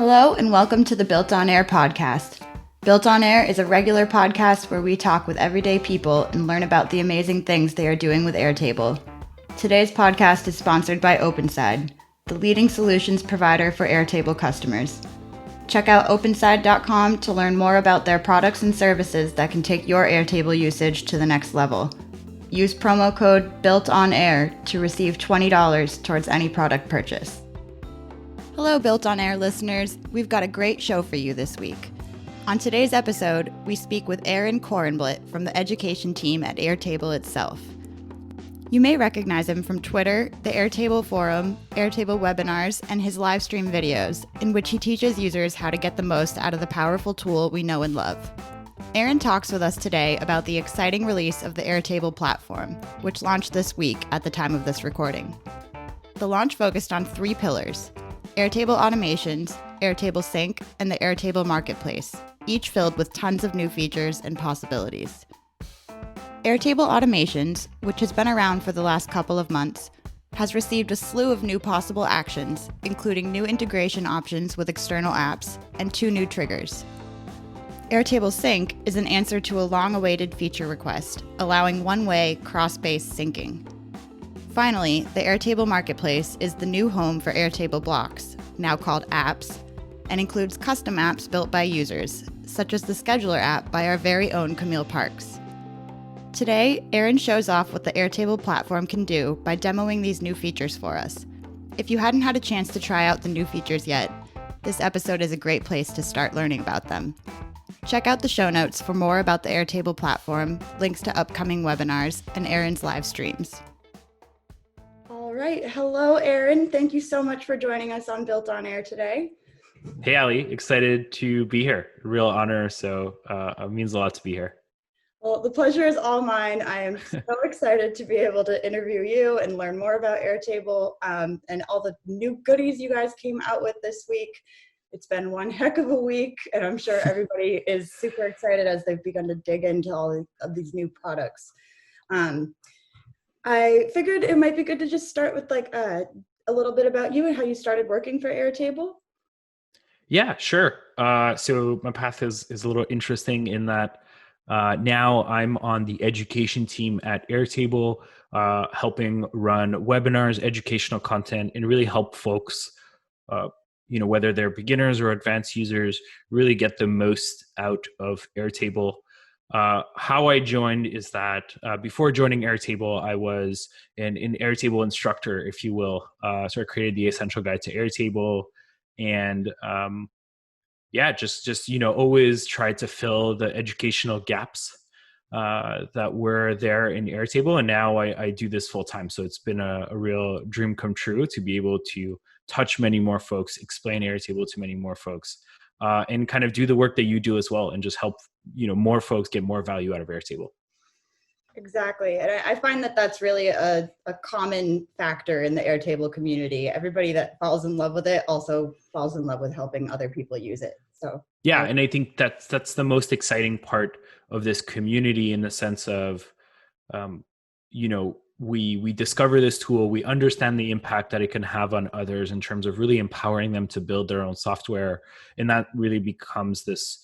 Hello and welcome to the BuiltOnAir podcast. BuiltOnAir is a regular podcast where we talk with everyday people and learn about the amazing things they are doing with Airtable. Today's podcast is sponsored by OpenSide, the leading solutions provider for Airtable customers. Check out openside.com to learn more about their products and services that can take your Airtable usage to the next level. Use promo code BuiltOnAir to receive $20 towards any product purchase. Hello, BuiltOnAir listeners. We've got a great show for you this week. On today's episode, we speak with Aron Korenblit from the education team at Airtable itself. You may recognize him from Twitter, the Airtable forum, Airtable webinars, and his live stream videos, in which he teaches users how to get the most out of the powerful tool we know and love. Aron talks with us today about the exciting release of the Airtable Platform, which launched this week at the time of this recording. The launch focused on 3 pillars: Airtable Automations, Airtable Sync, and the Airtable Marketplace, each filled with tons of new features and possibilities. Airtable Automations, which has been around for the last couple of months, has received a slew of new possible actions, including new integration options with external apps and 2 new triggers. Airtable Sync is an answer to a long-awaited feature request, allowing one-way, cross-based syncing. Finally, the Airtable Marketplace is the new home for Airtable Blocks, now called apps, and includes custom apps built by users, such as the Scheduler app by our very own Kamille Parks. Today, Aron shows off what the Airtable platform can do by demoing these new features for us. If you hadn't had a chance to try out the new features yet, this episode is a great place to start learning about them. Check out the show notes for more about the Airtable platform, links to upcoming webinars, and Aron's live streams. All right. Hello, Aron. Thank you so much for joining us on BuiltOnAir today. Hey, Ali. Excited to be here. Real honor. So it means a lot to be here. Well, the pleasure is all mine. I am so excited to be able to interview you and learn more about Airtable and all the new goodies you guys came out with this week. It's been one heck of a week, and I'm sure everybody is super excited as they've begun to dig into all of these new products. I figured it might be good to just start with a little bit about you and how you started working for Airtable. Yeah, sure. So my path is a little interesting in that now I'm on the education team at Airtable, helping run webinars, educational content, and really help folks, whether they're beginners or advanced users, really get the most out of Airtable. How I joined is that before joining Airtable, I was an Airtable instructor, if you will. So I created the Essential Guide to Airtable, and always tried to fill the educational gaps that were there in Airtable. And now I do this full time. So it's been a real dream come true to be able to touch many more folks, explain Airtable to many more folks, and kind of do the work that you do as well, and just help more folks get more value out of Airtable. Exactly. And I find that that's really a common factor in the Airtable community. Everybody that falls in love with it also falls in love with helping other people use it. So yeah, and I think that's the most exciting part of this community, in the sense of, we discover this tool, we understand the impact that it can have on others in terms of really empowering them to build their own software, and that really becomes this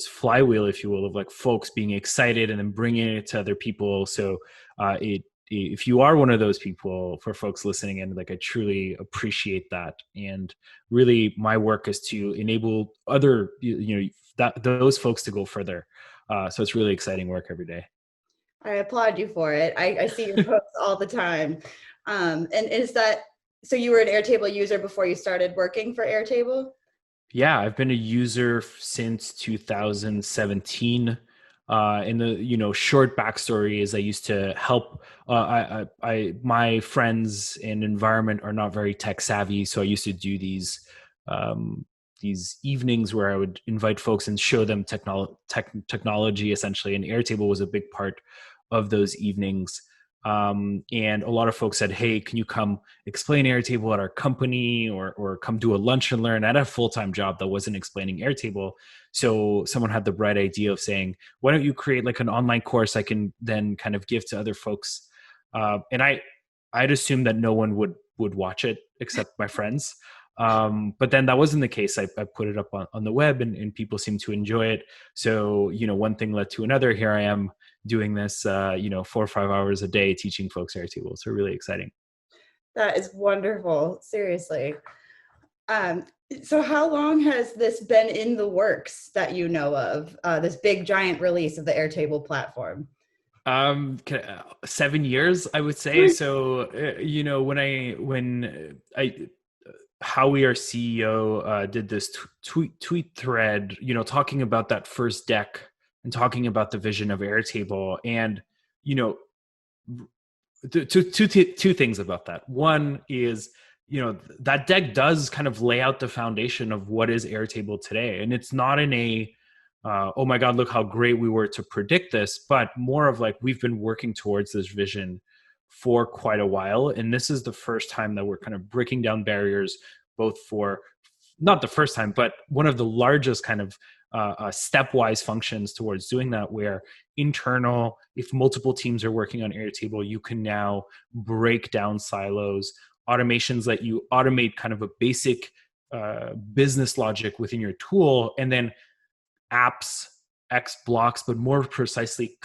flywheel, if you will, of like folks being excited and then bringing it to other people. So if you are one of those people, for folks listening in, I truly appreciate that. And really my work is to enable other, those folks to go further. So it's really exciting work every day. I applaud you for it. I see your posts all the time. And is that, so you were an Airtable user before you started working for Airtable? Yeah, I've been a user since 2017. And the short backstory is I used to help. My friends and environment are not very tech savvy, so I used to do these evenings where I would invite folks and show them technology essentially, and Airtable was a big part of those evenings. And a lot of folks said, hey, can you come explain Airtable at our company, or come do a lunch and learn? I had a full-time job that wasn't explaining Airtable. So someone had the bright idea of saying, why don't you create an online course I can then kind of give to other folks? And I'd assume that no one would watch it except my friends. But then that wasn't the case. I put it up on the web, and people seem to enjoy it. So, one thing led to another. Here I am doing this, 4 or 5 hours a day teaching folks Airtable. So really exciting. That is wonderful. Seriously. So how long has this been in the works that you know of, this big giant release of the Airtable platform? 7 years, I would say. So, when Howie, our CEO, did this tweet thread, talking about that first deck and talking about the vision of Airtable, and two things about that. One is, that deck does kind of lay out the foundation of what is Airtable today, and it's not in a oh my God, look how great we were to predict this, but more of like, we've been working towards this vision for quite a while. And this is the first time that we're kind of breaking down barriers, both for, not the first time, but one of the largest kind of stepwise functions towards doing that, where if multiple teams are working on Airtable, you can now break down silos, automations that you automate kind of a basic business logic within your tool, and then apps, blocks, but more precisely,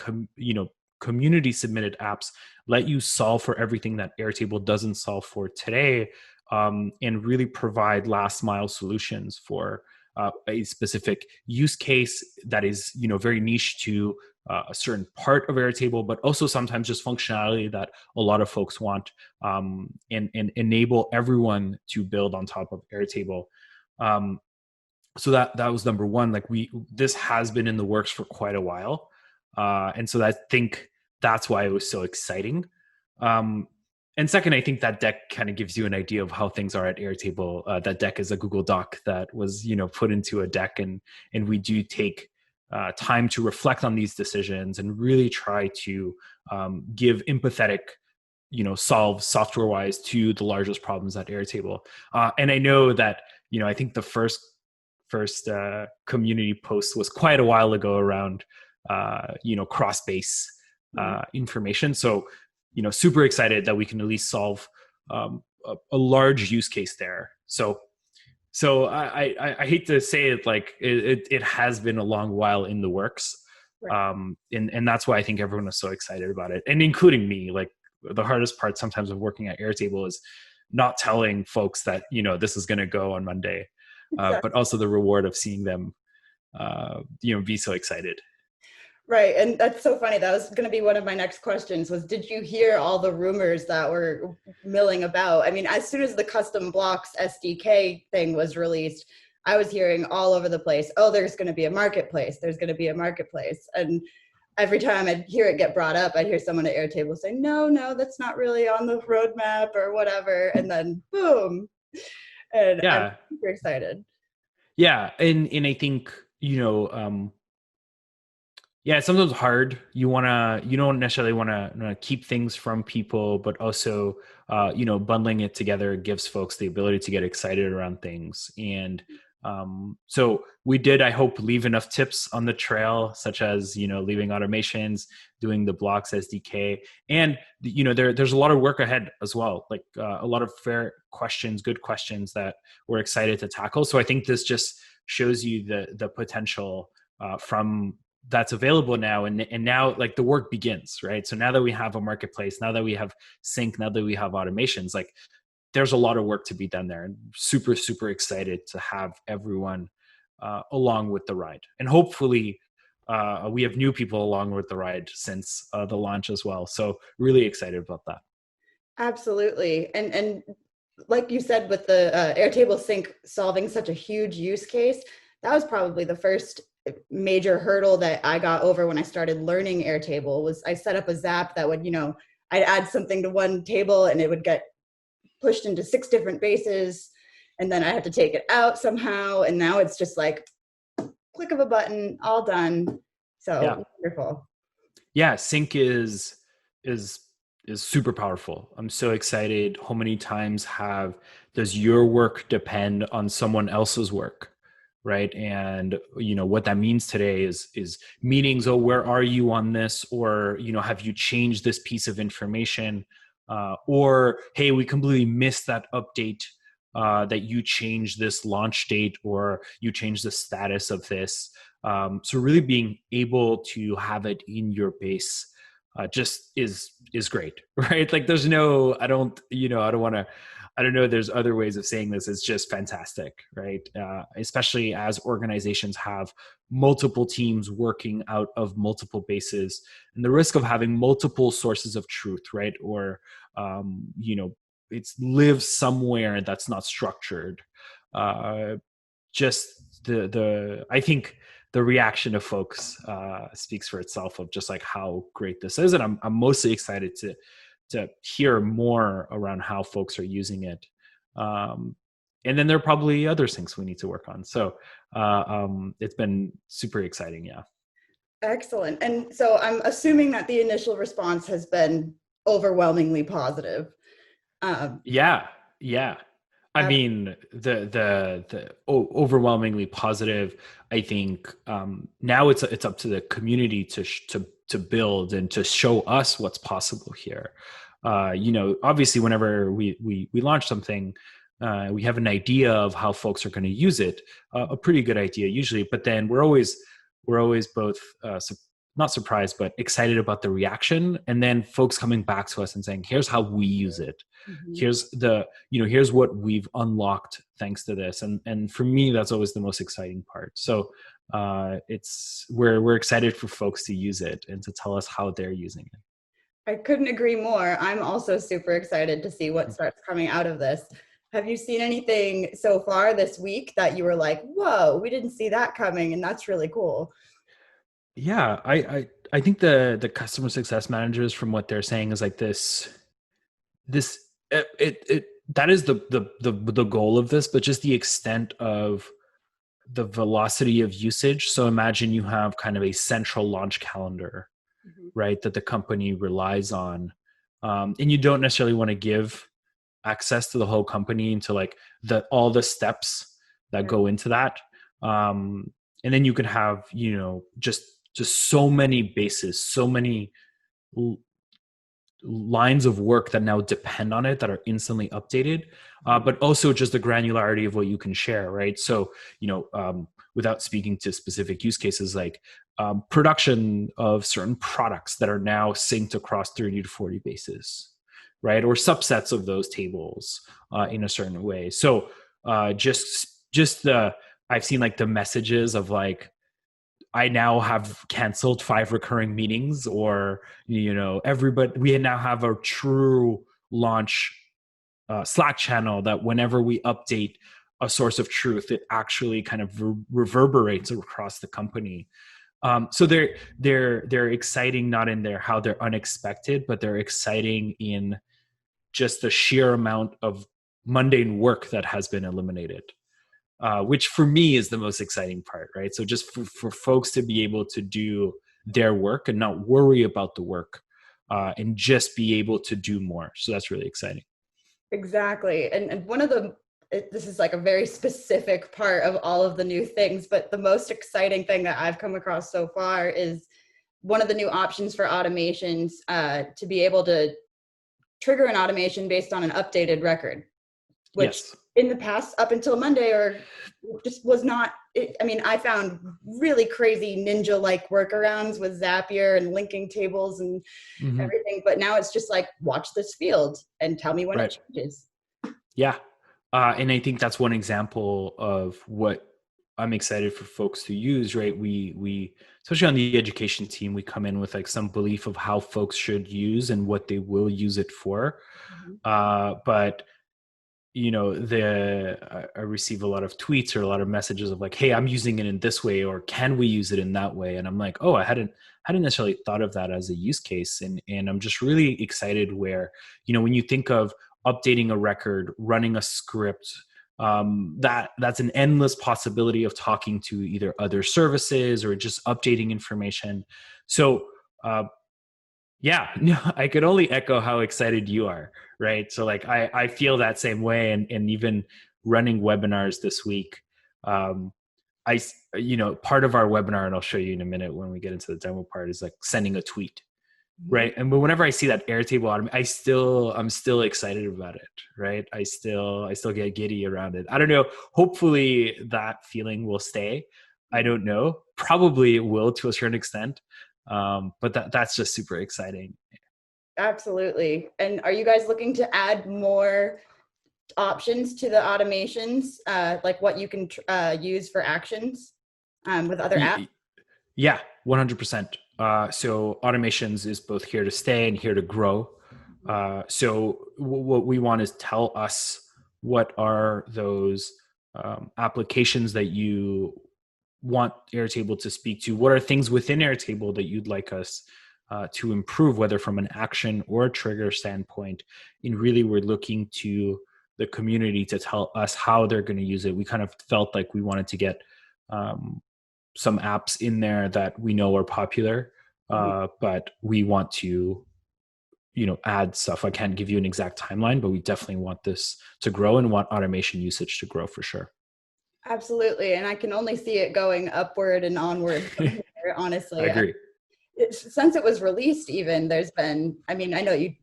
community submitted apps let you solve for everything that Airtable doesn't solve for today, and really provide last mile solutions for a specific use case that is, very niche to a certain part of Airtable, but also sometimes just functionality that a lot of folks want, and enable everyone to build on top of Airtable. So that was number one. Like, this has been in the works for quite a while, and so I think that's why it was so exciting. And second, I think that deck kind of gives you an idea of how things are at Airtable. That deck is a Google Doc that was, put into a deck, and we do take time to reflect on these decisions and really try to give empathetic, solve software-wise to the largest problems at Airtable. And I know that, I think the first community post was quite a while ago around cross-base information. So, super excited that we can at least solve a large use case there. So I hate to say it, like it has been a long while in the works. Right. And that's why I think everyone is so excited about it, and including me. Like, the hardest part sometimes of working at Airtable is not telling folks that, this is going to go on Monday. Exactly. But also the reward of seeing them, be so excited. Right. And that's so funny. That was going to be one of my next questions was, did you hear all the rumors that were milling about? I mean, as soon as the custom blocks SDK thing was released, I was hearing all over the place, oh, there's going to be a marketplace. There's going to be a marketplace. And every time I'd hear it get brought up, I'd hear someone at Airtable say, no, that's not really on the roadmap or whatever. And then boom. And yeah. I'm super excited. Yeah. And I think, it's sometimes hard. You don't necessarily want to keep things from people, but also, bundling it together gives folks the ability to get excited around things. And so we did, I hope, leave enough tips on the trail, such as, leaving automations, doing the blocks SDK. And, there's a lot of work ahead as well, like a lot of fair questions, good questions that we're excited to tackle. So I think this just shows you the potential from that's available now. And now, like, the work begins, right? So now that we have a marketplace, now that we have Sync, now that we have automations, like, there's a lot of work to be done there, and super, super excited to have everyone along with the ride. And hopefully we have new people along with the ride since the launch as well. So really excited about that. Absolutely. And like you said, with the Airtable Sync solving such a huge use case, that was probably the first major hurdle that I got over when I started learning Airtable. Was I set up a Zap that would, I'd add something to one table and it would get pushed into 6 different bases, and then I had to take it out somehow. And now it's just like click of a button, all done. So yeah. Wonderful. Yeah, Sync is super powerful. I'm so excited. How many times does your work depend on someone else's work? Right. And, what that means today is meetings. Oh, where are you on this? Or, have you changed this piece of information? Or, hey, we completely missed that update that you change this launch date or you change the status of this. So really being able to have it in your base just is great, right? Like there's no, I don't want to, I don't know, there's other ways of saying this. It's just fantastic, right? Especially as organizations have multiple teams working out of multiple bases, and the risk of having multiple sources of truth, right? Or, it's lives somewhere that's not structured. Just I think the reaction of folks speaks for itself of just like how great this is, and I'm mostly excited to hear more around how folks are using it. And then there are probably other things we need to work on. So it's been super exciting. Yeah. Excellent. And so I'm assuming that the initial response has been overwhelmingly positive. Yeah. I mean, the overwhelmingly positive. I think now it's up to the community to build and to show us what's possible here. Obviously, whenever we launch something, we have an idea of how folks are going to use it, a pretty good idea usually. But then we're always both not surprised, but excited about the reaction, and then folks coming back to us and saying, "Here's how we use it. Mm-hmm. Here's what we've unlocked thanks to this." And for me, that's always the most exciting part. So we're excited for folks to use it and to tell us how they're using it. I couldn't agree more. I'm also super excited to see what starts coming out of this. Have you seen anything so far this week that you were like, whoa, we didn't see that coming, and that's really cool? Yeah, I think the customer success managers, from what they're saying, is like this that is the goal of this, but just the extent of the velocity of usage. So imagine you have kind of a central launch calendar, mm-hmm. right, that the company relies on, and you don't necessarily want to give access to the whole company into like all the steps that go into that, and then you can have just so many bases, so many lines of work that now depend on it that are instantly updated, but also just the granularity of what you can share, right? So without speaking to specific use cases, like production of certain products that are now synced across 30 to 40 bases, right? Or subsets of those tables in a certain way. So just I've seen like the messages of like, I now have canceled 5 recurring meetings, or everybody, we now have a true launch Slack channel that whenever we update a source of truth, it actually kind of reverberates across the company. So they're exciting, not in their how they're unexpected, but they're exciting in just the sheer amount of mundane work that has been eliminated. Which for me is the most exciting part, right? So just for folks to be able to do their work and not worry about the work, and just be able to do more. So that's really exciting. Exactly. And one of this is like a very specific part of all of the new things, but the most exciting thing that I've come across so far is one of the new options for automations, to be able to trigger an automation based on an updated record, which yes. In the past, up until Monday, or just was not, I found really crazy ninja-like workarounds with Zapier and linking tables and mm-hmm. everything. But now it's just like, watch this field and tell me when it changes. Yeah. And I think that's one example of what I'm excited for folks to use, right? We especially on the education team, we come in with like some belief of how folks should use and what they will use it for. Mm-hmm. But I receive a lot of tweets or a lot of messages of like, hey, I'm using it in this way, or can we use it in that way? And I'm like, oh, I hadn't necessarily thought of that as a use case. And I'm just really excited where, when you think of updating a record, running a script, that's an endless possibility of talking to either other services or just updating information. So, yeah, no, I could only echo how excited you are, right? So like, I feel that same way. And even running webinars this week, part of our webinar, and I'll show you in a minute when we get into the demo part, is like sending a tweet, right? And but whenever I see that Airtable I'm still excited about it, right? I still get giddy around it. I don't know. Hopefully that feeling will stay. I don't know. Probably it will to a certain extent. But that's just super exciting. Absolutely. And are you guys looking to add more options to the automations, like what you can use for actions with other apps? Yeah, 100%. So automations is both here to stay and here to grow. So what we want is tell us what are those applications that you want Airtable to speak to. What are things within Airtable that you'd like us to improve, whether from an action or a trigger standpoint? And really, we're looking to the community to tell us how they're going to use it. We kind of felt like we wanted to get some apps in there that we know are popular, but we want to, add stuff. I can't give you an exact timeline, but we definitely want this to grow and want automation usage to grow for sure. Absolutely. And I can only see it going upward and onward from here, honestly. I agree. Since it was released, even there's been, I mean, I know you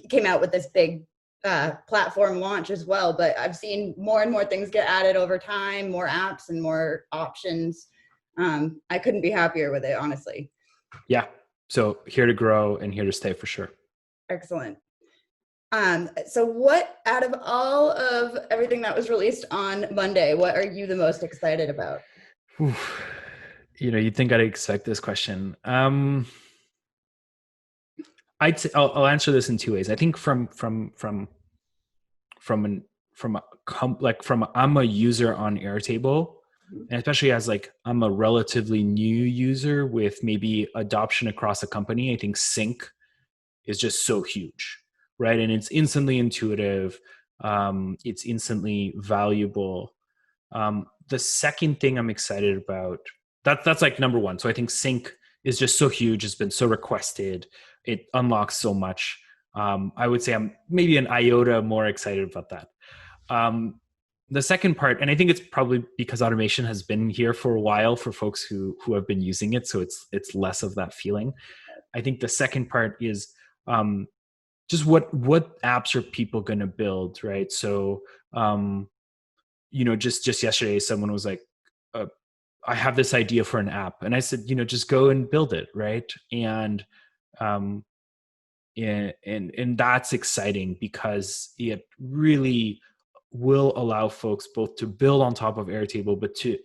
came out with this big platform launch as well, but I've seen more and more things get added over time, more apps and more options. I couldn't be happier with it, honestly. Yeah. So here to grow and here to stay for sure. Excellent. So what, out of all of everything that was released on Monday, what are you the most excited about? Oof. You'd think I'd expect this question. I'll answer this in two ways. I think from I'm a user on Airtable, and especially as I'm a relatively new user with maybe adoption across a company, I think Sync is just so huge, right? And it's instantly intuitive. It's instantly valuable. The second thing I'm excited about, that's number one. So I think Sync is just so huge. It's been so requested. It unlocks so much. I would say I'm maybe an iota more excited about that. The second part, and I think it's probably because automation has been here for a while for folks who have been using it, so it's less of that feeling. I think the second part is just what apps are people going to build, right? So just yesterday, someone was like, I have this idea for an app. And I said, just go and build it, right? And that's exciting because it really will allow folks both to build on top of Airtable, but to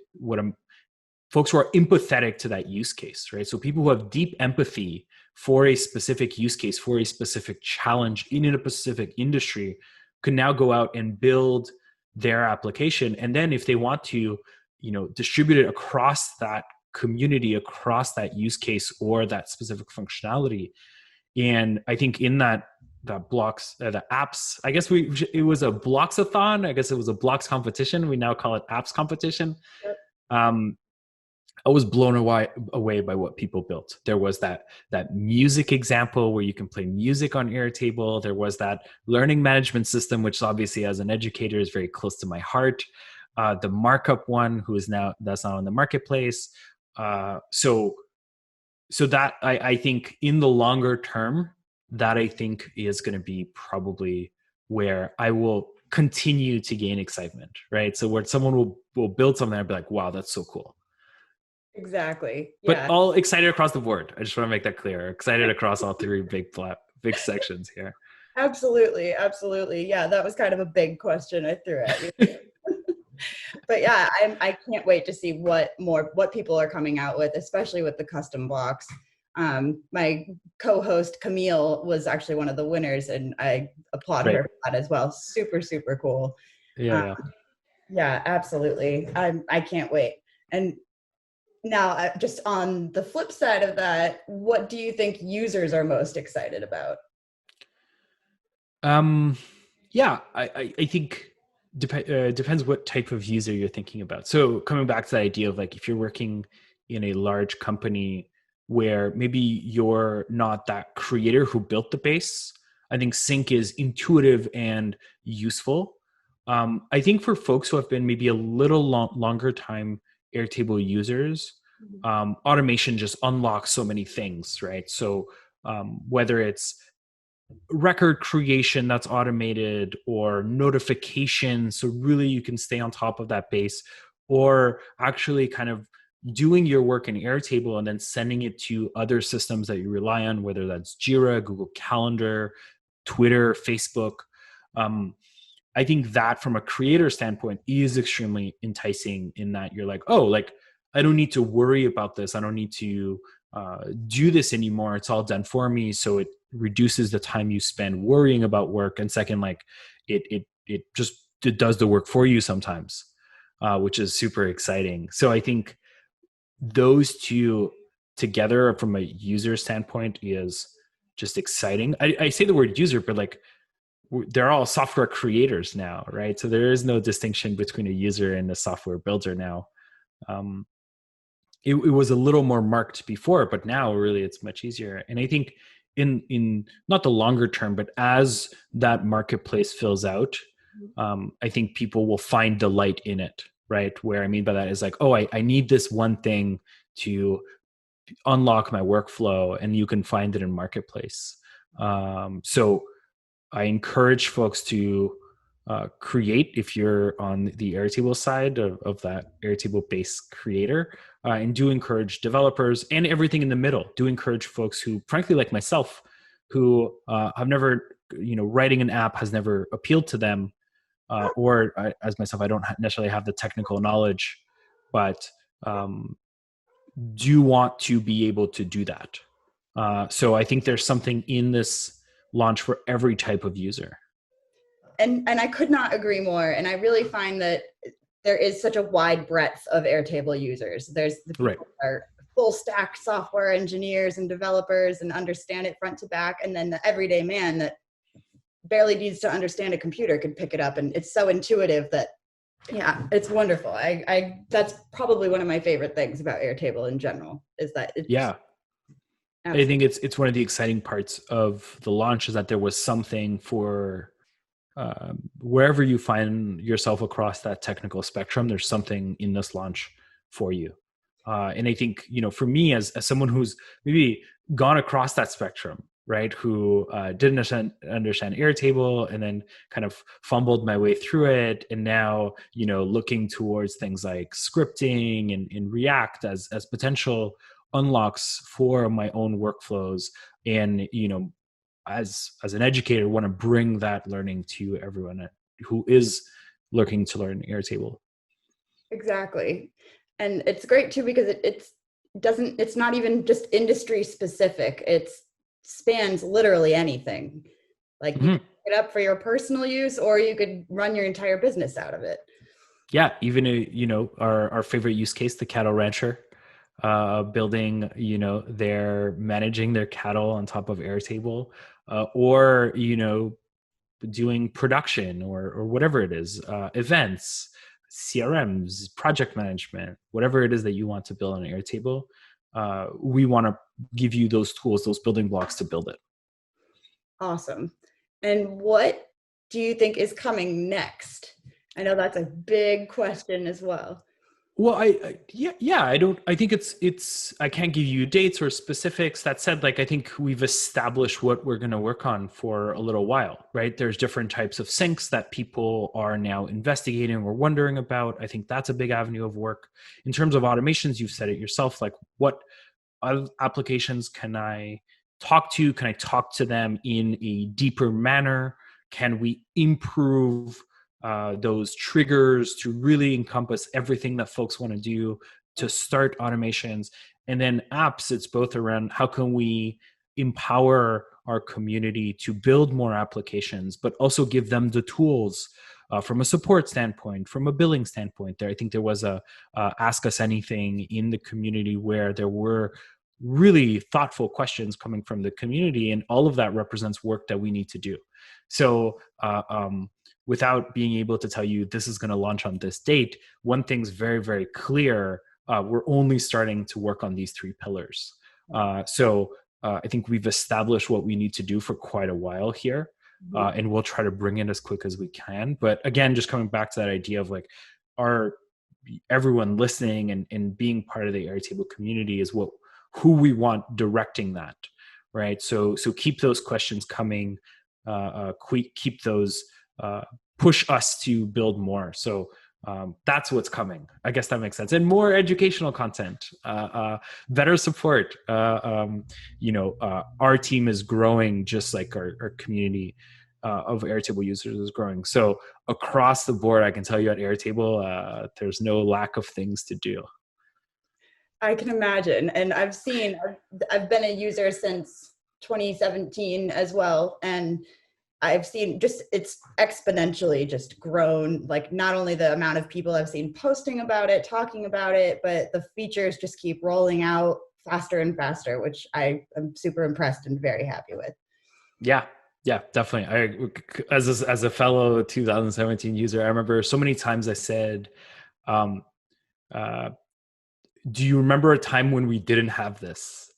folks who are empathetic to that use case, right? So people who have deep empathy for a specific use case, for a specific challenge in a specific industry, can now go out and build their application. And then if they want to, distribute it across that community, across that use case or that specific functionality. And I think in that blocks, the apps, I guess it was a blocks-a-thon. I guess it was a blocks competition. We now call it apps competition. Yep. I was blown away by what people built. There was that music example where you can play music on Airtable. There was that learning management system, which obviously as an educator is very close to my heart. The markup one, that's now in the marketplace. So that I think in the longer term, that I think is going to be probably where I will continue to gain excitement, right? So where someone will build something, I'll be like, wow, that's so cool. Exactly. Yeah. But all excited across the board. I just want to make that clear. Excited across all three big sections here. Absolutely. Yeah, that was kind of a big question I threw at you. But yeah, I can't wait to see what people are coming out with, especially with the custom blocks. My co-host Kamille was actually one of the winners, and I applaud her for that as well. Super, super cool. Yeah. Yeah, absolutely. I can't wait. And now, just on the flip side of that, what do you think users are most excited about? Yeah, I think depends what type of user you're thinking about. So coming back to the idea of if you're working in a large company where maybe you're not that creator who built the base, I think Sync is intuitive and useful. I think for folks who have been maybe a little longer time Airtable users, automation just unlocks so many things, right? So whether it's record creation that's automated or notifications, so really you can stay on top of that base, or actually kind of doing your work in Airtable and then sending it to other systems that you rely on, whether that's Jira, Google Calendar, Twitter, Facebook. I think that from a creator standpoint is extremely enticing, in that you're like, oh, like I don't need to worry about this. I don't need to do this anymore. It's all done for me. So it reduces the time you spend worrying about work. And second, like it does the work for you sometimes, which is super exciting. So I think those two together from a user standpoint is just exciting. I say the word user, but like they're all software creators now, right? So there is no distinction between a user and a software builder now. It was a little more marked before, but now really it's much easier. And I think in not the longer term, but as that marketplace fills out, I think people will find delight in it, right? Where I mean by that is like, oh, I need this one thing to unlock my workflow, and you can find it in Marketplace. So I encourage folks to create, if you're on the Airtable side of that Airtable-based creator, and do encourage developers and everything in the middle. Do encourage folks who, frankly, like myself, who have never, writing an app has never appealed to them, or as myself, I don't necessarily have the technical knowledge, but do want to be able to do that. So I think there's something in this launch for every type of user. And I could not agree more. And I really find that there is such a wide breadth of Airtable users. There's the people who are full stack software engineers and developers and understand it front to back. And then the everyday man that barely needs to understand a computer can pick it up. And it's so intuitive that, yeah, it's wonderful. I that's probably one of my favorite things about Airtable in general, is that it's, yeah. I think it's one of the exciting parts of the launch, is that there was something for wherever you find yourself across that technical spectrum, there's something in this launch for you. And I think, for me as someone who's maybe gone across that spectrum, right, who didn't understand Airtable and then kind of fumbled my way through it, and now, looking towards things like scripting and React as potential unlocks for my own workflows, and as an educator, want to bring that learning to everyone who is looking to learn Airtable. Exactly. And it's great too, because it's not even just industry specific. It spans literally anything. Like you can pick it up for your personal use, or you could run your entire business out of it. Yeah. Even, our favorite use case, the cattle rancher, building, they're managing their cattle on top of Airtable, or, doing production or whatever it is, events, CRMs, project management, whatever it is that you want to build on Airtable. We want to give you those tools, those building blocks to build it. Awesome. And what do you think is coming next? I know that's a big question as well. Well, I think it's, I can't give you dates or specifics. That said, like, I think we've established what we're going to work on for a little while, right? There's different types of syncs that people are now investigating or wondering about. I think that's a big avenue of work. In terms of automations, you've said it yourself, like, what other applications can I talk to? Can I talk to them in a deeper manner? Can we improve those triggers to really encompass everything that folks want to do to start automations? And then apps, it's both around how can we empower our community to build more applications, but also give them the tools from a support standpoint, from a billing standpoint. I think there was a Ask Us Anything in the community where there were really thoughtful questions coming from the community, and all of that represents work that we need to do. So without being able to tell you this is going to launch on this date, one thing's very, very clear. We're only starting to work on these three pillars. So I think we've established what we need to do for quite a while here, and we'll try to bring it as quick as we can. But again, just coming back to that idea of like, everyone listening and being part of the Airtable community is who we want directing that, right? So keep those questions coming. Keep those, push us to build more. So that's what's coming. I guess that makes sense. And more educational content, better support. Our team is growing just like our community of Airtable users is growing. So across the board, I can tell you at Airtable, there's no lack of things to do. I can imagine. And I've been a user since 2017 as well. And I've seen it's exponentially just grown, like not only the amount of people I've seen posting about it, talking about it, but the features just keep rolling out faster and faster, which I am super impressed and very happy with. Yeah, definitely. As a fellow 2017 user, I remember so many times I said, do you remember a time when we didn't have this?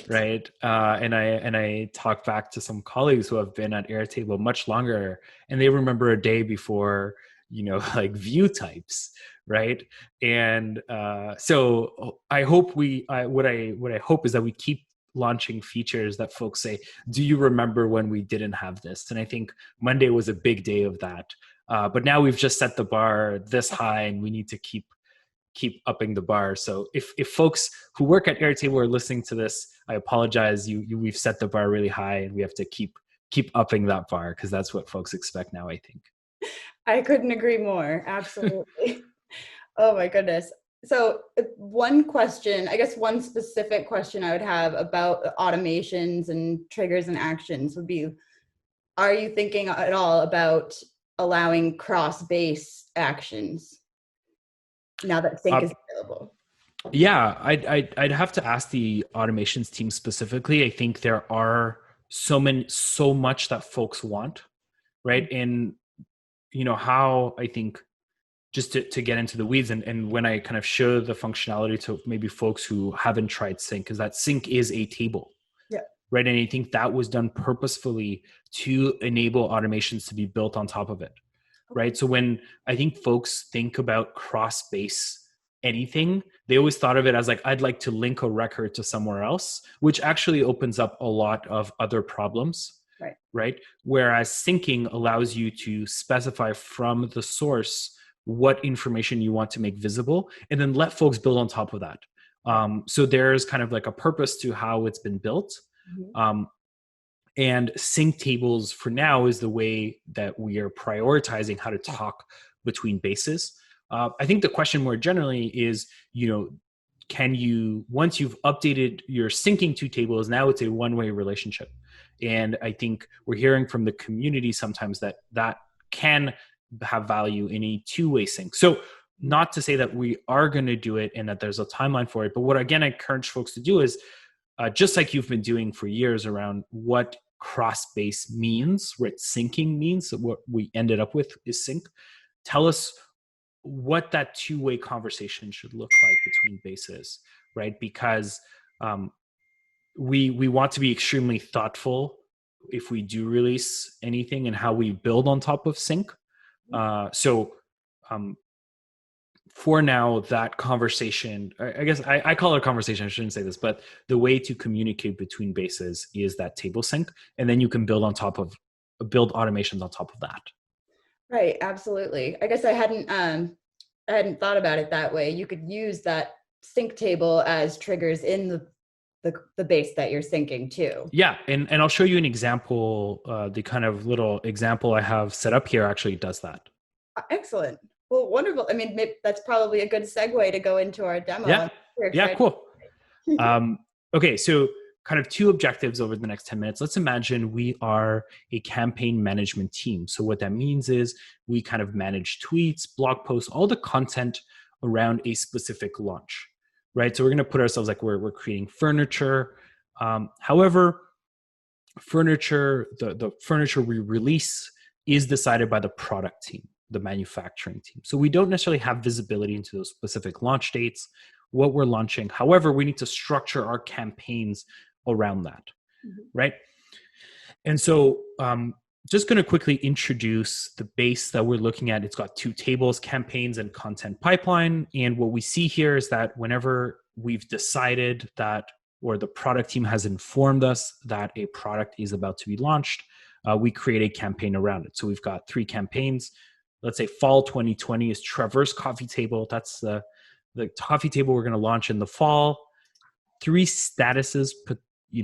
Right. And I talked back to some colleagues who have been at Airtable much longer, and they remember a day before, like view types, right? And so I hope what I hope is that we keep launching features that folks say, do you remember when we didn't have this? And I think Monday was a big day of that. But now we've just set the bar this high, and we need to keep upping the bar. So if folks who work at Airtable are listening to this, I apologize. We've set the bar really high, and we have to keep upping that bar, because that's what folks expect now, I think. I couldn't agree more. Absolutely. Oh my goodness. So one specific question I would have about automations and triggers and actions would be, are you thinking at all about allowing cross-base actions now that Sync is available? Yeah, I'd have to ask the automations team specifically. I think there are so much that folks want, right? And how I think, just to get into the weeds, and when I kind of show the functionality to maybe folks who haven't tried Sync, is that Sync is a table. Yeah. Right. And I think that was done purposefully to enable automations to be built on top of it. Okay. Right. So when I think folks think about cross-base anything, they always thought of it as like, I'd like to link a record to somewhere else, which actually opens up a lot of other problems. Right. Whereas syncing allows you to specify from the source what information you want to make visible, and then let folks build on top of that. So there's kind of like a purpose to how it's been built. Mm-hmm. And sync tables for now is the way that we are prioritizing how to talk between bases. I think the question more generally is, can you, once you've updated your syncing two tables, now it's a one-way relationship. And I think we're hearing from the community sometimes that can have value in a two-way sync. So not to say that we are going to do it and that there's a timeline for it, but what again I encourage folks to do is, just like you've been doing for years around what cross-base means, what syncing means, so what we ended up with is sync. Tell us what that two-way conversation should look like between bases, right? Because we want to be extremely thoughtful if we do release anything and how we build on top of sync. For now, that conversation, I guess I call it a conversation, I shouldn't say this, but the way to communicate between bases is that table sync, and then you can build automations on top of that. Right, absolutely. I guess I hadn't thought about it that way. You could use that sync table as triggers in the base that you're syncing to. Yeah, and I'll show you an example. The kind of little example I have set up here actually does that. Excellent. Well, wonderful. I mean, that's probably a good segue to go into our demo. Yeah, cool. Okay, so kind of two objectives over the next 10 minutes. Let's imagine we are a campaign management team. So what that means is we kind of manage tweets, blog posts, all the content around a specific launch, right? So we're going to put ourselves like we're creating furniture. However, the furniture we release is decided by the product team, the manufacturing team. So we don't necessarily have visibility into those specific launch dates, what we're launching. However, we need to structure our campaigns around that, right? And so just going to quickly introduce the base that we're looking at. It's got two tables, campaigns and content pipeline. And what we see here is that whenever we've decided that or the product team has informed us that a product is about to be launched, we create a campaign around it. So we've got 3 campaigns. Let's say fall 2020 is Traverse Coffee Table. That's the coffee table we're going to launch in the fall. 3 statuses,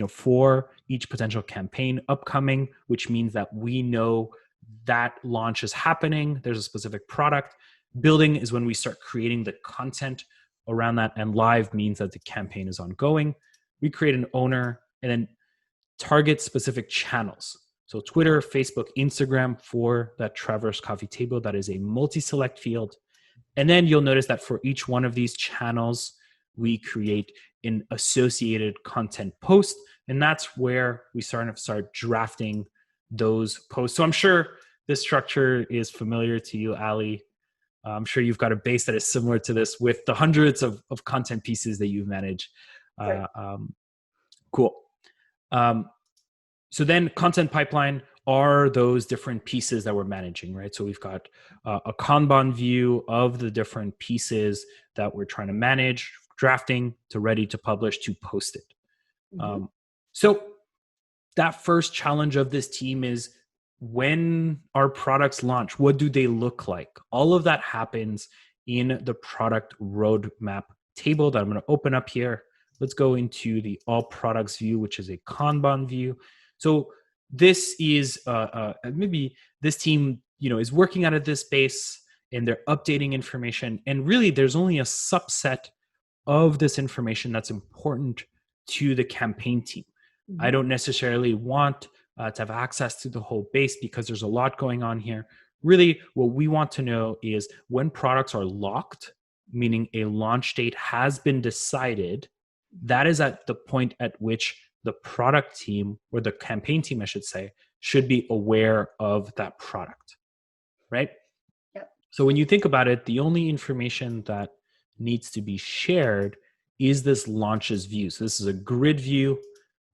for each potential campaign upcoming, which means that we know that launch is happening. There's a specific product. Building is when we start creating the content around that, and live means that the campaign is ongoing. We create an owner and then target specific channels. So Twitter, Facebook, Instagram for that Traverse Coffee Table. That is a multi-select field. And then you'll notice that for each one of these channels, we create an associated content post. And that's where we start drafting those posts. So I'm sure this structure is familiar to you, Ali. I'm sure you've got a base that is similar to this with the hundreds of content pieces that you manage. Right. Cool. So then content pipeline are those different pieces that we're managing, right? So we've got a Kanban view of the different pieces that we're trying to manage, drafting to ready to publish to post it. Mm-hmm. So that first challenge of this team is, when our products launch, what do they look like? All of that happens in the product roadmap table that I'm going to open up here. Let's go into the all products view, which is a Kanban view. So this is maybe this team, is working out of this space and they're updating information. And really, there's only a subset of this information that's important to the campaign team. Mm-hmm. I don't necessarily want to have access to the whole base because there's a lot going on here. Really, what we want to know is when products are locked, meaning a launch date has been decided, that is at the point at which the product team, or the campaign team, I should say, should be aware of that product, right? Yep. So when you think about it, the only information that needs to be shared is this launches view. So this is a grid view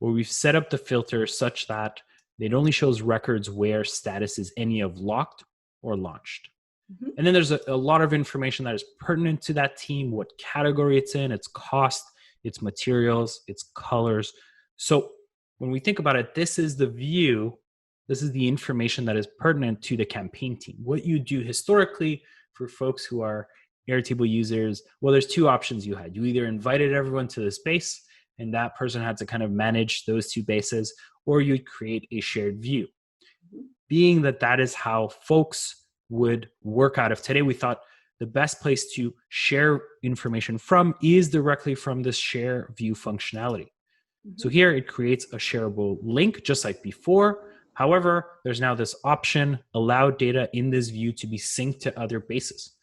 where we've set up the filter such that it only shows records where status is any of locked or launched. Mm-hmm. And then there's a lot of information that is pertinent to that team, what category it's in, its cost, its materials, its colors. So when we think about it, this is the view, this is the information that is pertinent to the campaign team. What you do historically for folks who are Airtable users, well, there's 2 options you had. You either invited everyone to the space and that person had to kind of manage those 2 bases, or you'd create a shared view. Being that is how folks would work out of today, we thought the best place to share information from is directly from this share view functionality. Mm-hmm. So here it creates a shareable link just like before. However, there's now this option, allow data in this view to be synced to other bases.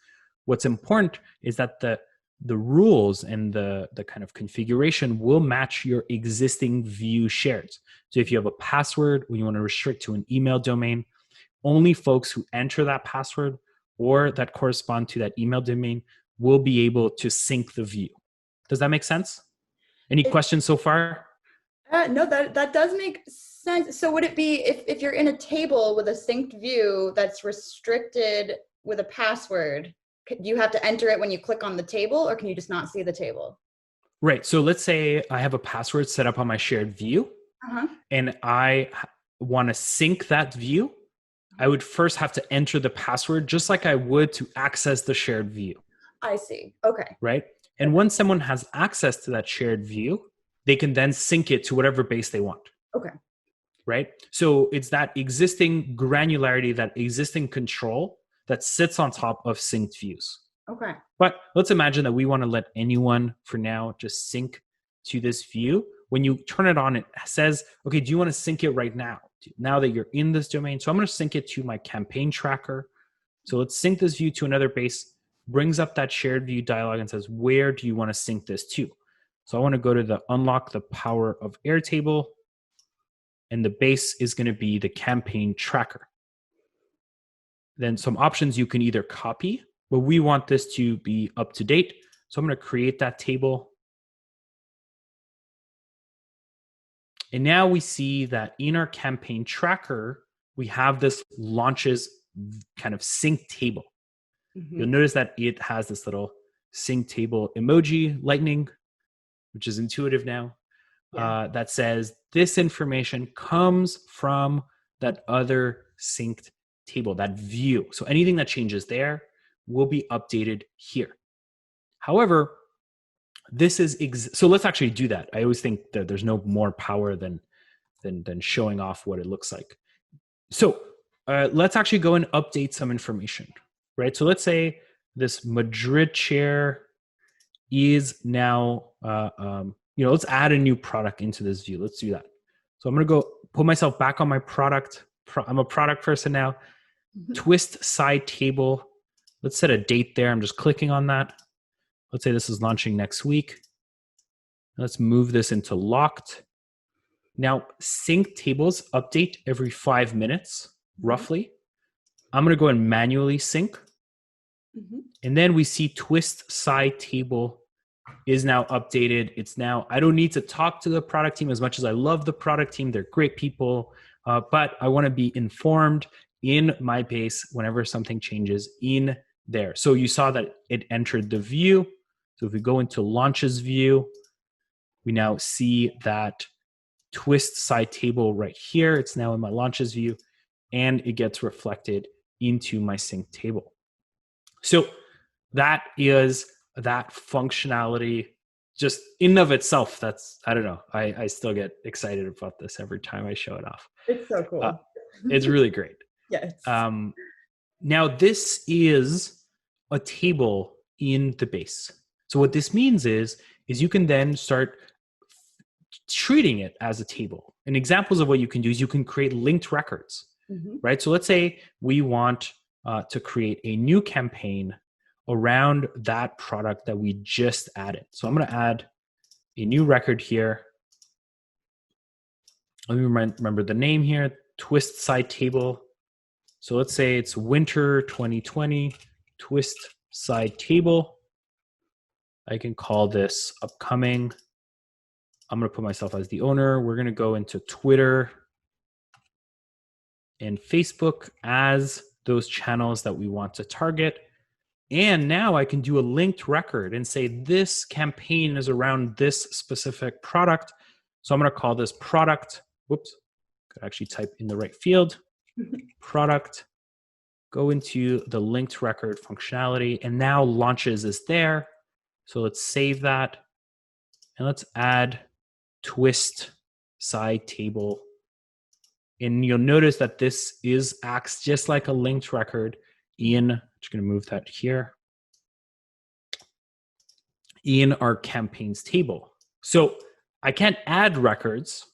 What's important is that the rules and the kind of configuration will match your existing view shared. So if you have a password or you want to restrict to an email domain, only folks who enter that password or that correspond to that email domain will be able to sync the view. Does that make sense? Any questions so far? No, that does make sense. So would it be if you're in a table with a synced view that's restricted with a password, do you have to enter it when you click on the table, or can you just not see the table? Right. So let's say I have a password set up on my shared view, and I want to sync that view. I would first have to enter the password just like I would to access the shared view. I see. Okay. Right. And once someone has access to that shared view, they can then sync it to whatever base they want. Okay. Right. So it's that existing granularity, that existing control that sits on top of synced views. Okay. But let's imagine that we want to let anyone for now just sync to this view. When you turn it on, it says, okay, do you want to sync it right now? Now that you're in this domain. So I'm going to sync it to my campaign tracker. So let's sync this view to another base, brings up that shared view dialog and says, where do you want to sync this to? So I want to go to the unlock the power of Airtable, and the base is going to be the campaign tracker. Then some options you can either copy, but we want this to be up to date. So I'm going to create that table. And now we see that in our campaign tracker, we have this launches kind of sync table. Mm-hmm. You'll notice that it has this little sync table emoji, lightning, which is intuitive now. that says this information comes from that other synced table, that view. So anything that changes there will be updated here. However, this is so let's actually do that. I always think that there's no more power than showing off what it looks like. So let's actually go and update some information, right? So let's say this Madrid chair is now, let's add a new product into this view. Let's do that. So I'm going to go put myself back on my product. I'm a product person now. Twist side table. Let's set a date there. I'm just clicking on that. Let's say this is launching next week. Let's move this into locked. Now, sync tables update every 5 minutes, roughly. I'm going to go and manually sync. And then we see twist side table is now updated. It's now, I don't need to talk to the product team as much as I love the product team. They're great people, but I want to be informed in my base whenever something changes in there. So you saw that it entered the view. So if we go into launches view, we now see that twist side table right here. It's now in my launches view, and it gets reflected into my sync table. So that is that functionality just in and of itself. That's, I don't know, I still get excited about this every time I show it off. It's so cool. It's really great. Yes. Now this is a table in the base. So what this means is you can then start treating it as a table. And examples of what you can do is you can create linked records, right? So let's say we want to create a new campaign around that product that we just added. So I'm going to add a new record here. Let me remember the name here, twist side table. So let's say it's winter 2020 twist side table. I can call this upcoming. I'm going to put myself as the owner. We're going to go into Twitter and Facebook as those channels that we want to target. And now I can do a linked record and say this campaign is around this specific product. So I'm going to call this product. Whoops, could actually type in the right field. Product. Go into the linked record functionality, and now launches is there. So let's save that, and let's add twist side table. And you'll notice that this acts just like a linked record in, just going to move that here, in our campaigns table. So I can't add records,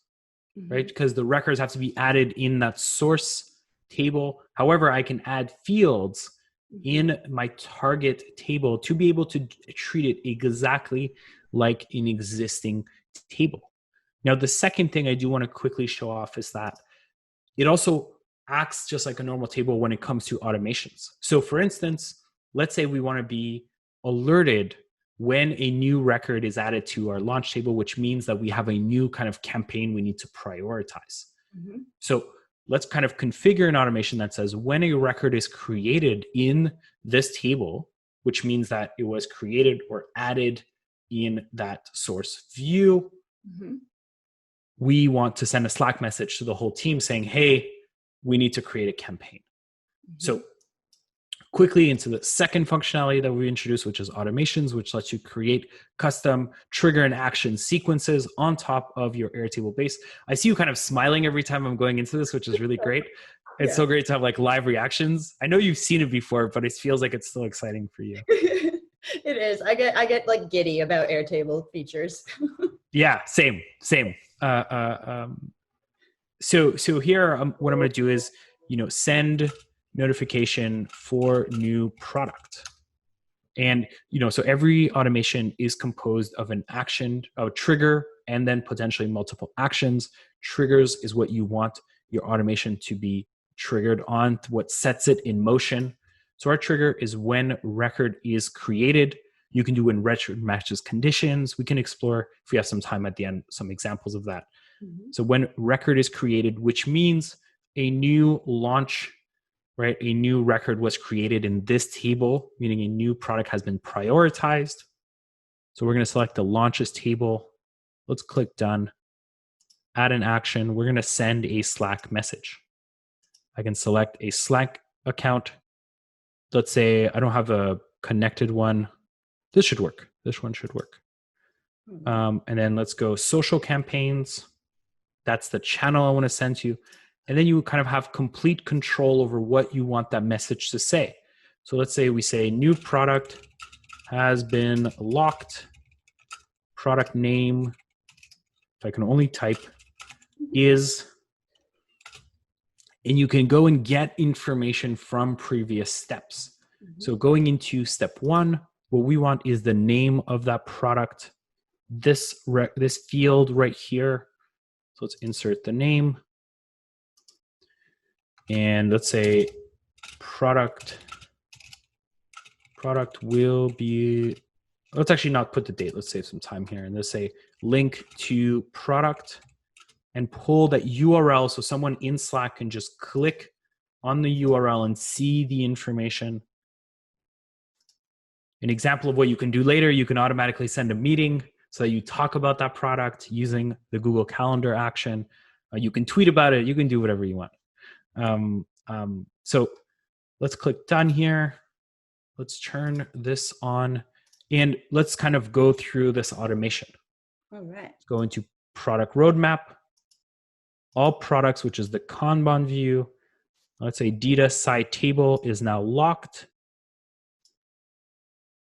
right? Because the records have to be added in that source table. However, I can add fields in my target table to be able to treat it exactly like an existing table. Now, the second thing I do want to quickly show off is that it also acts just like a normal table when it comes to automations. So for instance, let's say we want to be alerted when a new record is added to our launch table, which means that we have a new kind of campaign we need to prioritize. So let's kind of configure an automation that says when a record is created in this table, which means that it was created or added in that source view, we want to send a Slack message to the whole team saying, hey, we need to create a campaign. So quickly into the second functionality that we introduced, which is automations, which lets you create custom trigger and action sequences on top of your Airtable base. I see you kind of smiling every time I'm going into this, which is really great. It's so great to have like live reactions. I know you've seen it before, but it feels like it's still exciting for you. It is. I get like giddy about Airtable features. Yeah, same. So here, what I'm going to do is, send notification for new product. And, so every automation is composed of an action, a trigger, and then potentially multiple actions. Triggers is what you want your automation to be triggered on, what sets it in motion. So our trigger is when record is created. You can do when record matches conditions. We can explore, if we have some time at the end, some examples of that. So when record is created, which means a new launch, right? A new record was created in this table, meaning a new product has been prioritized. So we're going to select the launches table. Let's click done. add an action. We're going to send a Slack message. I can select a Slack account. Let's say I don't have a connected one. This should work. This one should work. And then let's go social campaigns. That's the channel I want to send to you. And then you kind of have complete control over what you want that message to say. So let's say we say new product has been locked. Product name, if I can only type, is, and you can go and get information from previous steps. So going into step 1, what we want is the name of that product. This field right here. So let's insert the name. And let's say product will be, let's actually not put the date. Let's save some time here. And let's say link to product and pull that URL so someone in Slack can just click on the URL and see the information. An example of what you can do later, you can automatically send a meeting so that you talk about that product using the Google Calendar action. You can tweet about it. You can do whatever you want. So let's click done here. Let's turn this on and let's kind of go through this automation. All right. Let's go into product roadmap, all products, which is the Kanban view. Let's say data side table is now locked.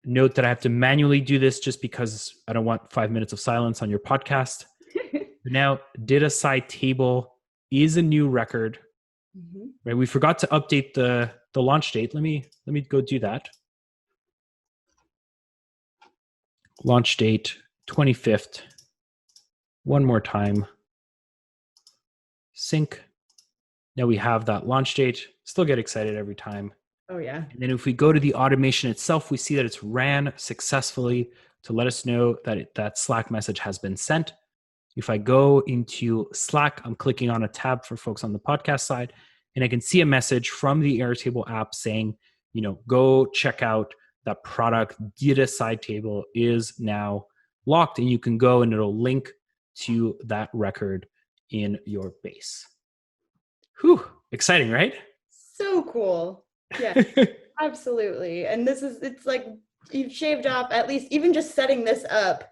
Note that I have to manually do this just because I don't want 5 minutes of silence on your podcast. Now, data side table is a new record. Right? We forgot to update the launch date. Let me go do that. Launch date 25th. One more time. Sync. Now we have that launch date. Still get excited every time. Oh yeah. And then if we go to the automation itself, we see that it's ran successfully to let us know that that Slack message has been sent. If I go into Slack, I'm clicking on a tab for folks on the podcast side, and I can see a message from the Airtable app saying, go check out that product data side table is now locked, and you can go and it'll link to that record in your base. Whew, exciting, right? So cool. Yeah, absolutely. And it's like you've shaved off, at least even just setting this up,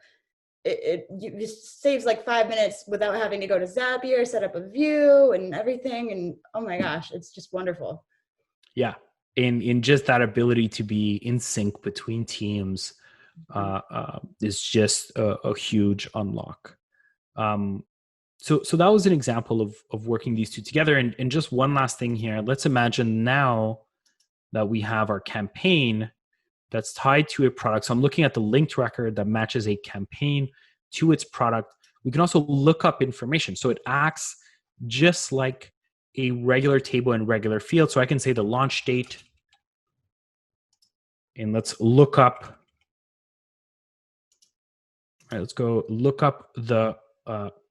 it just saves like 5 minutes without having to go to Zapier, set up a view and everything. And oh my gosh, it's just wonderful. Yeah. In just that ability to be in sync between teams is just a huge unlock. So that was an example of working these two together. And just one last thing here. Let's imagine now that we have our campaign that's tied to a product. So I'm looking at the linked record that matches a campaign to its product. We can also look up information. So it acts just like a regular table and regular field. So I can say the launch date, and let's look up. All right, let's go look up the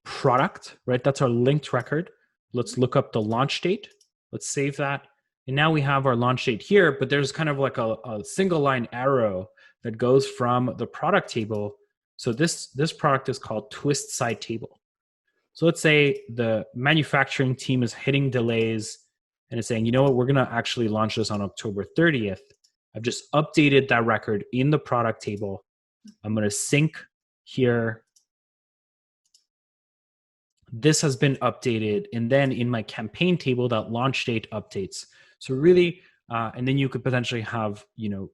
product, right? That's our linked record. Let's look up the launch date. Let's save that. And now we have our launch date here, but there's kind of like a single line arrow that goes from the product table. So this product is called twist side table. So let's say the manufacturing team is hitting delays and is saying, you know what, we're going to actually launch this on October 30th. I've just updated that record in the product table. I'm going to sync here. This has been updated. And then in my campaign table, that launch date updates. So really, and then you could potentially have, you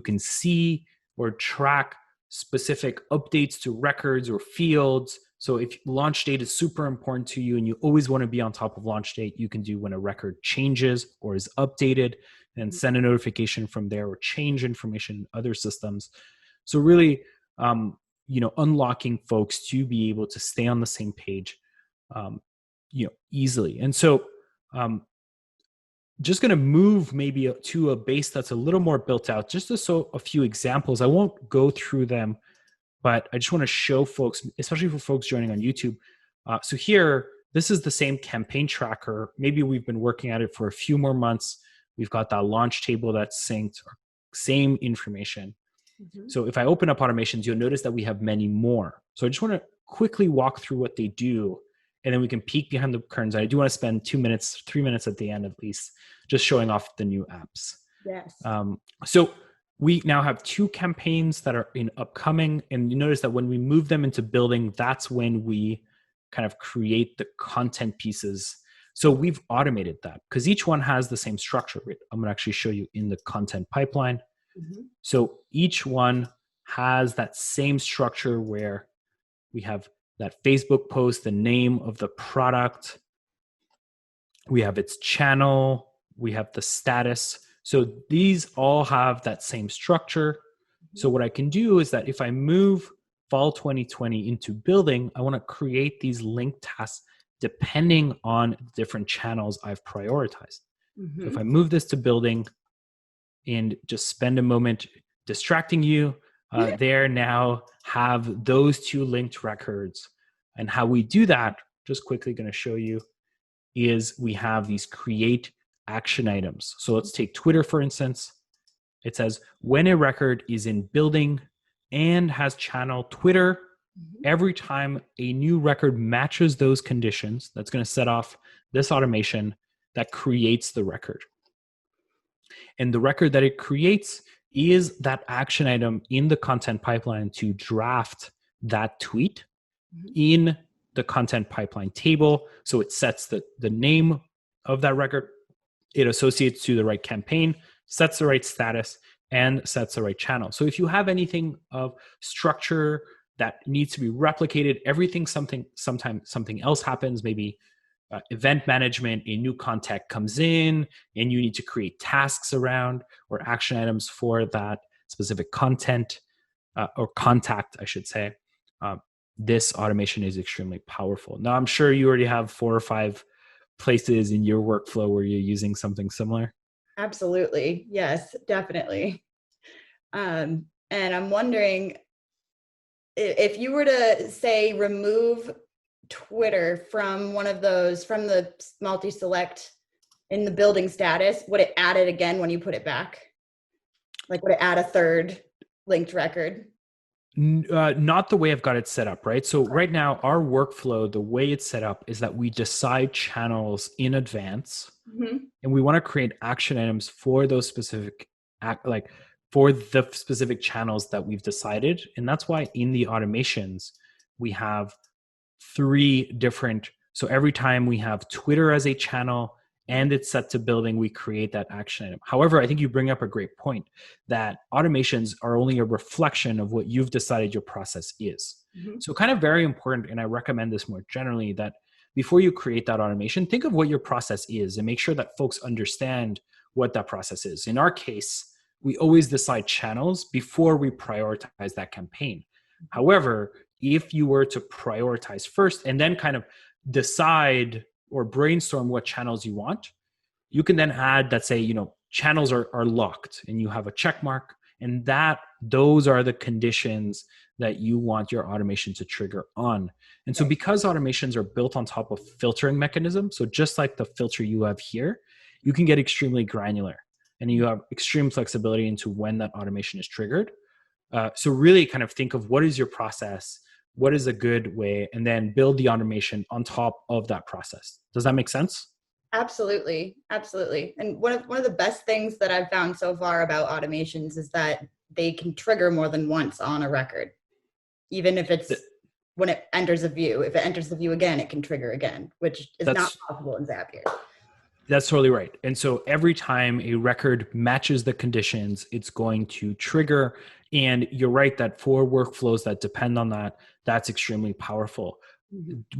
can see or track specific updates to records or fields. So if launch date is super important to you and you always want to be on top of launch date, you can do when a record changes or is updated and send a notification from there or change information in other systems. So really, unlocking folks to be able to stay on the same page, easily. And so, just going to move maybe to a base that's a little more built out, just to show a few examples. I won't go through them, but I just want to show folks, especially for folks joining on YouTube. So here, this is the same campaign tracker. Maybe we've been working at it for a few more months. We've got that launch table that's synced, same information. So if I open up automations, you'll notice that we have many more. So I just want to quickly walk through what they do and then we can peek behind the curtains. I do want to spend 2 minutes, 3 minutes at the end at least, just showing off the new apps. Yes. So we now have 2 campaigns that are in upcoming, and you notice that when we move them into building, that's when we kind of create the content pieces. So we've automated that because each one has the same structure. I'm going to actually show you in the content pipeline. Mm-hmm. So each one has that same structure where we have that Facebook post, the name of the product, we have its channel, we have the status. So these all have that same structure. So what I can do is that if I move fall 2020 into building, I want to create these linked tasks depending on different channels I've prioritized. Mm-hmm. So if I move this to building and just spend a moment distracting you, there now have those 2 linked records. And how we do that, just quickly going to show you, is we have these create action items. So let's take Twitter, for instance. It says when a record is in building and has channel Twitter, every time a new record matches those conditions, that's going to set off this automation that creates the record. And the record that it creates is that action item in the content pipeline to draft that tweet in the content pipeline table. So it sets the name of that record, it associates to the right campaign, sets the right status, and sets the right channel. So if you have anything of structure that needs to be replicated, sometimes something else happens, maybe event management, a new contact comes in, and you need to create tasks around or action items for that specific content or contact, I should say. This automation is extremely powerful. Now, I'm sure you already have 4 or 5 places in your workflow where you're using something similar. Absolutely. Yes, definitely. And I'm wondering if you were to say remove Twitter from one of those, from the multi-select in the building status, would it add it again when you put it back? Like, would it add a third linked record? Not the way I've got it set up, right? So right now, our workflow, the way it's set up is that we decide channels in advance, and we want to create action items for those specific, for the specific channels that we've decided. And that's why in the automations, we have 3 different, so every time we have Twitter as a channel and it's set to building, we create that action item. However, I think you bring up a great point that automations are only a reflection of what you've decided your process is. So kind of very important, and I recommend this more generally, that before you create that automation, think of what your process is and make sure that folks understand what that process is. In our case, we always decide channels before we prioritize that campaign. However, if you were to prioritize first and then kind of decide or brainstorm what channels you want, you can then add that, say, channels are locked and you have a check mark, and those are the conditions that you want your automation to trigger on. And so because automations are built on top of filtering mechanisms, so just like the filter you have here, you can get extremely granular and you have extreme flexibility into when that automation is triggered. So really kind of think of what is your process, what is a good way, and then build the automation on top of that process. Does that make sense? Absolutely. Absolutely. And one of the best things that I've found so far about automations is that they can trigger more than once on a record, even if it's when it enters a view. If it enters the view again, it can trigger again, which is not possible in Zapier. That's totally right. And so every time a record matches the conditions, it's going to trigger. And you're right that for workflows that depend on that, that's extremely powerful. I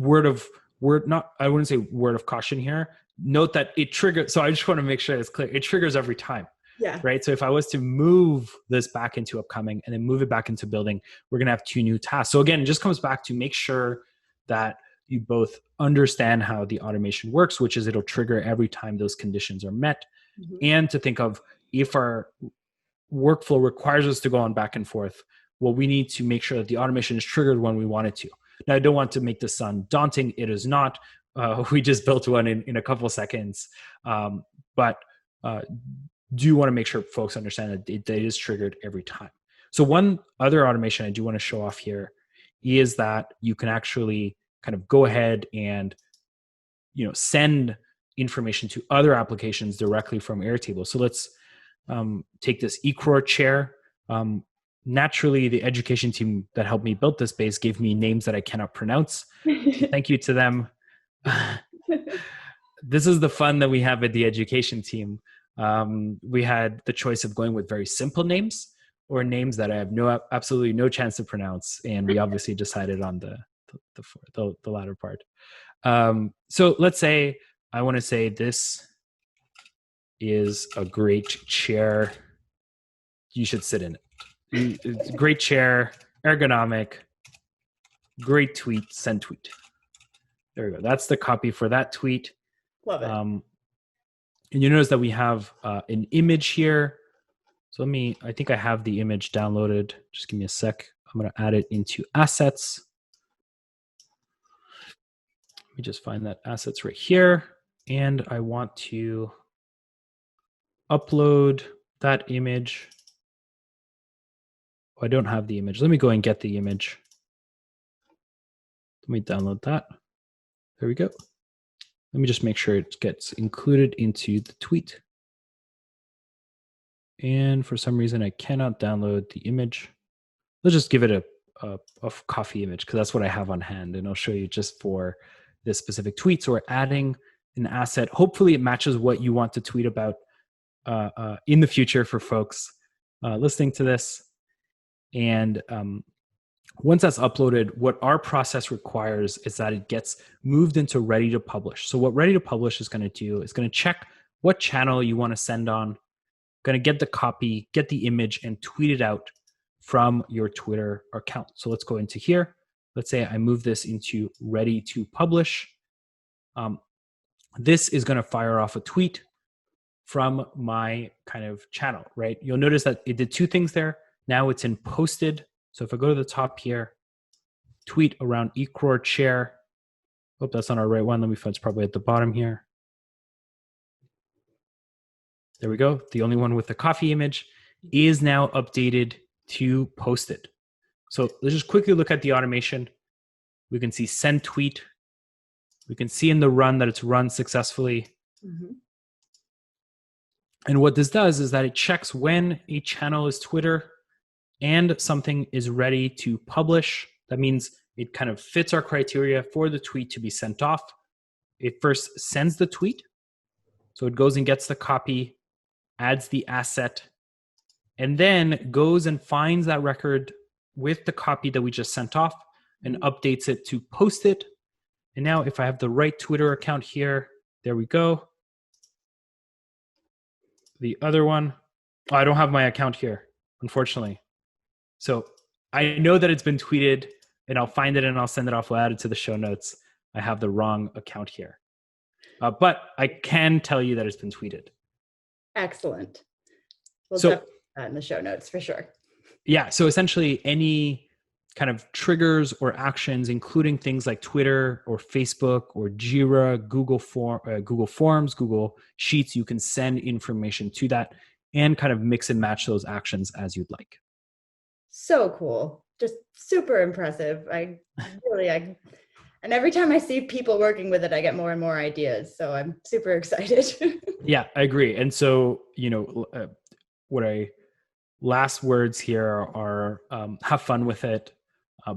wouldn't say word of caution here. Note that it triggers. So I just want to make sure it's clear. It triggers every time. Yeah. Right. So if I was to move this back into upcoming and then move it back into building, we're going to have 2 new tasks. So again, it just comes back to make sure that you both understand how the automation works, which is it'll trigger every time those conditions are met, and to think of if our workflow requires us to go on back and forth, well, we need to make sure that the automation is triggered when we want it to. Now, I don't want to make this sound daunting. It is not. We just built one in a couple of seconds. But do want to make sure folks understand that it is triggered every time. So one other automation I do want to show off here is that you can actually kind of go ahead and, send information to other applications directly from Airtable. So let's take this eCrore chair. Naturally, the education team that helped me build this base gave me names that I cannot pronounce. So thank you to them. This is the fun that we have at the education team. We had the choice of going with very simple names or names that I have absolutely no chance to pronounce, and we obviously decided on the latter part. So let's say I want to say this is a great chair. You should sit in it. It's a great chair, ergonomic, great tweet, send tweet. There we go. That's the copy for that tweet. Love it. And you notice that we have an image here. So I think I have the image downloaded. Just give me a sec. I'm going to add it into assets. Let me just find that assets right here. And I want to upload that image. Oh, I don't have the image. Let me go and get the image. Let me download that. There we go. Let me just make sure it gets included into the tweet. And for some reason, I cannot download the image. Let's just give it a coffee image because that's what I have on hand. And I'll show you just for this specific tweet. So we're adding an asset. Hopefully it matches what you want to tweet about in the future for folks listening to this. And once that's uploaded, what our process requires is that it gets moved into ready to publish. So what ready to publish is going to do is going to check what channel you want to send on, going to get the copy, get the image, and tweet it out from your Twitter account. So let's go into here. Let's say I move this into ready to publish. This is going to fire off a tweet from my kind of channel, right? You'll notice that it did two things there. Now it's in posted. So if I go to the top here, tweet around eCrore chair. Oh, that's not our right one. Let me find, it's probably at the bottom here. There we go. The only one with the coffee image is now updated to posted. So let's just quickly look at the automation. We can see send tweet. We can see in the run that it's run successfully. Mm-hmm. And what this does is that it checks when a channel is Twitter and something is ready to publish. That means it kind of fits our criteria for the tweet to be sent off. It first sends the tweet. So it goes and gets the copy, adds the asset, and then goes and finds that record with the copy that we just sent off and updates it to post it. And now if I have the right Twitter account here, there we go. The other one, I don't have my account here, unfortunately. So I know that it's been tweeted, and I'll find it and I'll send it off. We'll add it to the show notes. I have the wrong account here. But I can tell you that it's been tweeted. Excellent. We'll definitely put that in the show notes for sure. Yeah. So essentially any kind of triggers or actions, including things like Twitter or Facebook or Jira, Google Forms, Google Sheets, you can send information to that and kind of mix and match those actions as you'd like. So cool. Just super impressive. And every time I see people working with it, I get more and more ideas. So I'm super excited. Yeah, I agree. And so, last words here are have fun with it,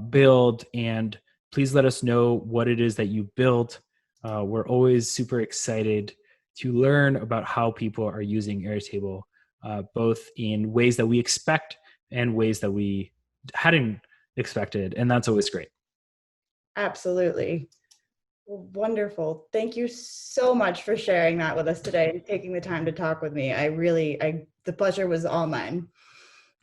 build, and please let us know what it is that you built. We're always super excited to learn about how people are using Airtable, both in ways that we expect and ways that we hadn't expected. And that's always great. Absolutely. Well, wonderful. Thank you so much for sharing that with us today and taking the time to talk with me. The pleasure was all mine.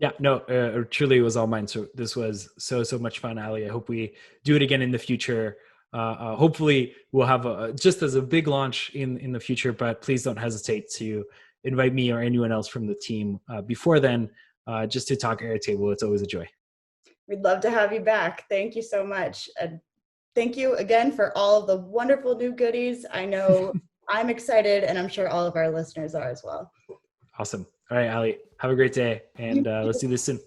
Yeah, no, truly it was all mine. So this was so much fun, Ali. I hope we do it again in the future. Hopefully we'll have just as a big launch in the future, but please don't hesitate to invite me or anyone else from the team before then, just to talk Airtable. It's always a joy. We'd love to have you back. Thank you so much. And thank you again for all of the wonderful new goodies. I know I'm excited, and I'm sure all of our listeners are as well. Awesome. All right, Ali, have a great day, and let's do this soon.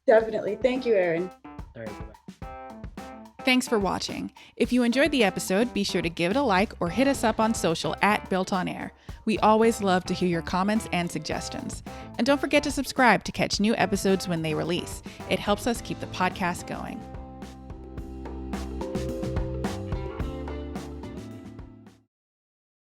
Definitely. Thank you, Aron. All right, bye-bye. Thanks for watching. If you enjoyed the episode, be sure to give it a like or hit us up on social at BuiltOnAir. We always love to hear your comments and suggestions. And don't forget to subscribe to catch new episodes when they release. It helps us keep the podcast going.